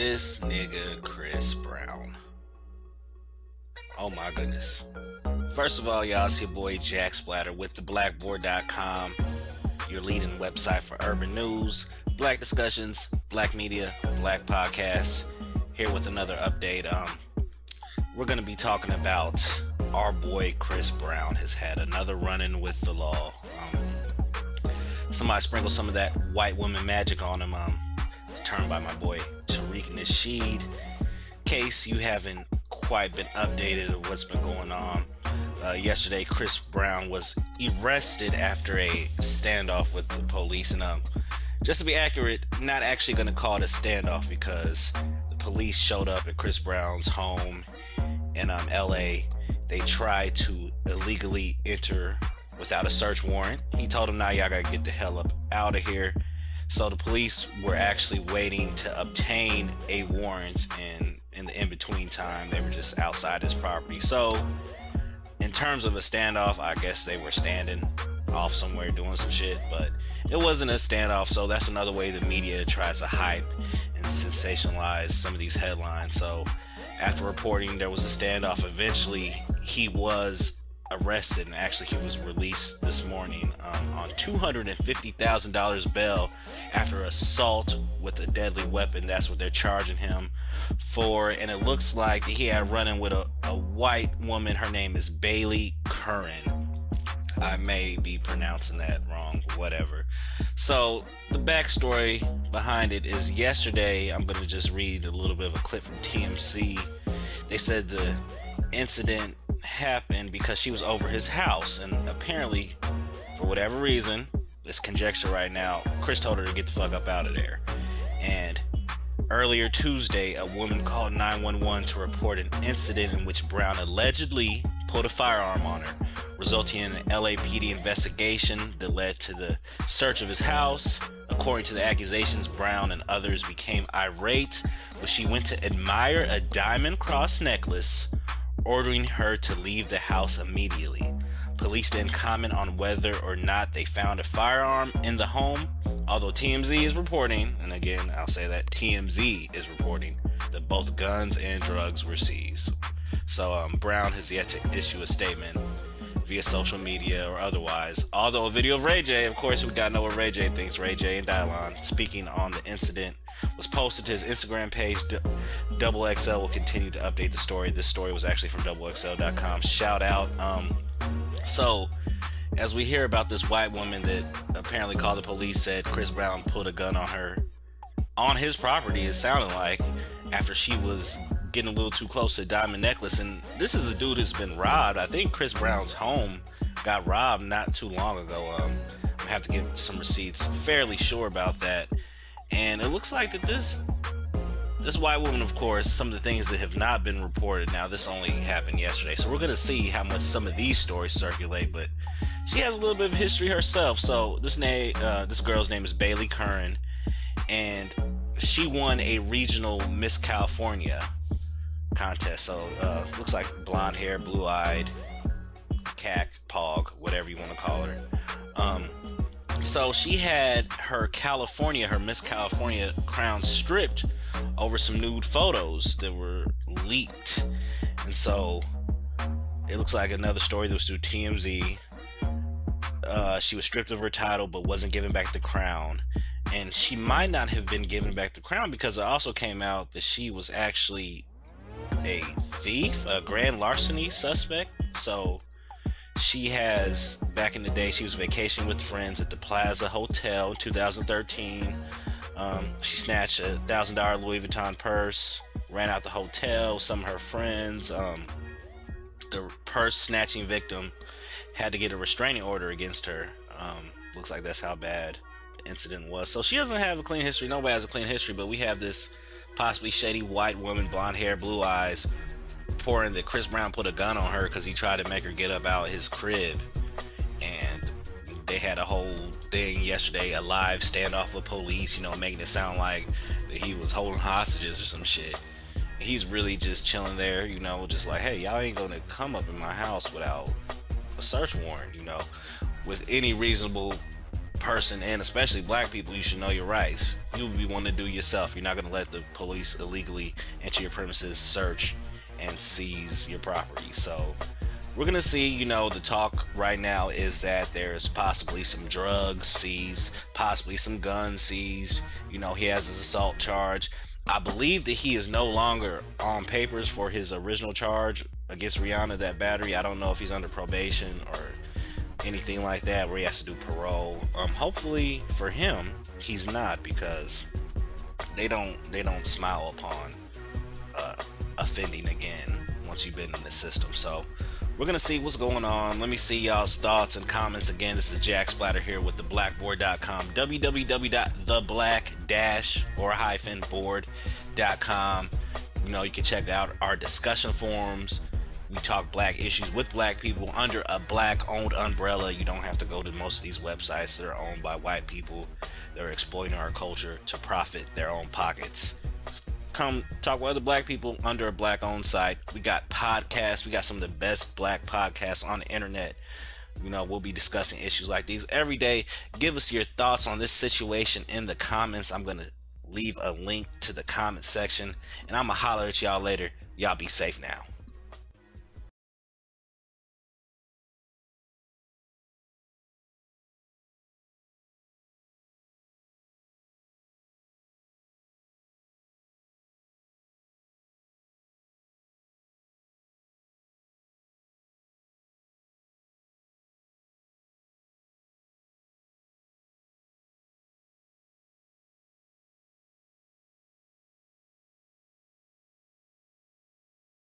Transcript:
This nigga Chris Brown. Oh my goodness. First of all, y'all, it's your boy Jack Splatter with theblackboard.com, your leading website for urban news, black discussions, black media, black podcasts. Here with another update. We're gonna be talking about our boy Chris Brown has had another run-in with the law. Somebody sprinkled some of that white woman magic on him. It's turned by my boy Tariq Nasheed. Case you haven't quite been updated of what's been going on. Yesterday, Chris Brown was arrested after a standoff with the police, and just to be accurate, not actually going to call it a standoff because the police showed up at Chris Brown's home in LA. They tried to illegally enter without a search warrant. He told them, "Nah, y'all gotta get the hell up out of here." So the police were actually waiting to obtain a warrant, and in the in-between time, they were just outside his property. So in terms of a standoff, I guess they were standing off somewhere doing some shit, but it wasn't a standoff. So that's another way the media tries to hype and sensationalize some of these headlines. So after reporting there was a standoff, eventually he was arrested, and actually he was released this morning on $250,000 bail after assault with a deadly weapon. That's what they're charging him for, and it looks like he had run-in with a white woman. Her name is Baylee Curran. I may be pronouncing that wrong, whatever. So the backstory behind it is yesterday, I'm going to just read a little bit of a clip from TMZ. They said the incident happened because she was over his house, and apparently, for whatever reason, it's conjecture right now, Chris told her to get the fuck up out of there. And earlier Tuesday, a woman called 911 to report an incident in which Brown allegedly pulled a firearm on her, resulting in an LAPD investigation that led to the search of his house. According to the accusations, Brown and others became irate when she went to admire a diamond cross necklace, ordering her to leave the house immediately. Police didn't comment on whether or not they found a firearm in the home, although TMZ is reporting, and again, I'll say that TMZ is reporting, that both guns and drugs were seized. So Brown has yet to issue a statement via social media or otherwise. Although a video of Ray J, of course, we gotta know what Ray J thinks. Ray J and Dylon, speaking on the incident, was posted to his Instagram page. Double XL will continue to update the story. This story was actually from doublexl.com. Shout out. So as we hear about this white woman that apparently called the police, said Chris Brown put a gun on her on his property, it sounded like, after she was getting a little too close to a diamond necklace. And this is a dude that's been robbed. I think Chris Brown's home got robbed not too long ago. I have to get some receipts, fairly sure about that. And it looks like that this white woman, of course, some of the things that have not been reported. Now, this only happened yesterday, so we're going to see how much some of these stories circulate, but she has a little bit of history herself. So this girl's name is Baylee Curran, and she won a regional Miss California contest. So looks like blonde hair, blue-eyed, cack, pog, whatever you want to call her. So she had her Miss California crown stripped over some nude photos that were leaked. And so it looks like another story that was through TMZ. She was stripped of her title but wasn't given back the crown. And she might not have been given back the crown because it also came out that she was actually a thief, a grand larceny suspect. So she has, back in the day, she was vacationing with friends at the Plaza Hotel in 2013. She snatched a $1,000 Louis Vuitton purse, ran out the hotel with some of her friends. The purse snatching victim had to get a restraining order against her. Looks like that's how bad the incident was. So she doesn't have a clean history. Nobody has a clean history, but we have this possibly shady white woman, blonde hair, blue eyes, reporting that Chris Brown put a gun on her because he tried to make her get up out his crib. And they had a whole thing yesterday, a live standoff with police, making it sound like that he was holding hostages or some shit. He's really just chilling there, just like, hey, y'all ain't gonna come up in my house without a search warrant, with any reasonable person, and especially black people, you should know your rights. You would be one to do yourself. You're not going to let the police illegally enter your premises, search, and seize your property. So we're going to see, the talk right now is that there's possibly some drugs seized, possibly some guns seized. He has his assault charge. I believe that he is no longer on papers for his original charge against Rihanna, that battery. I don't know if he's under probation or anything like that where he has to do parole. Hopefully for him he's not, because they don't smile upon offending again once you've been in the system. So we're gonna see what's going on. Let me see y'all's thoughts and comments. Again, this is Jack Splatter here with theblackboard.com, www.theblack-board.com. You can check out our discussion forums. We talk black issues with black people under a black owned umbrella. You don't have to go to most of these websites that are owned by white people that are exploiting our culture to profit their own pockets. Come talk with other black people under a black owned site. We got podcasts. We got some of the best black podcasts on the internet. We'll be discussing issues like these every day. Give us your thoughts on this situation in the comments. I'm going to leave a link to the comment section, and I'm going to holler at y'all later. Y'all be safe now.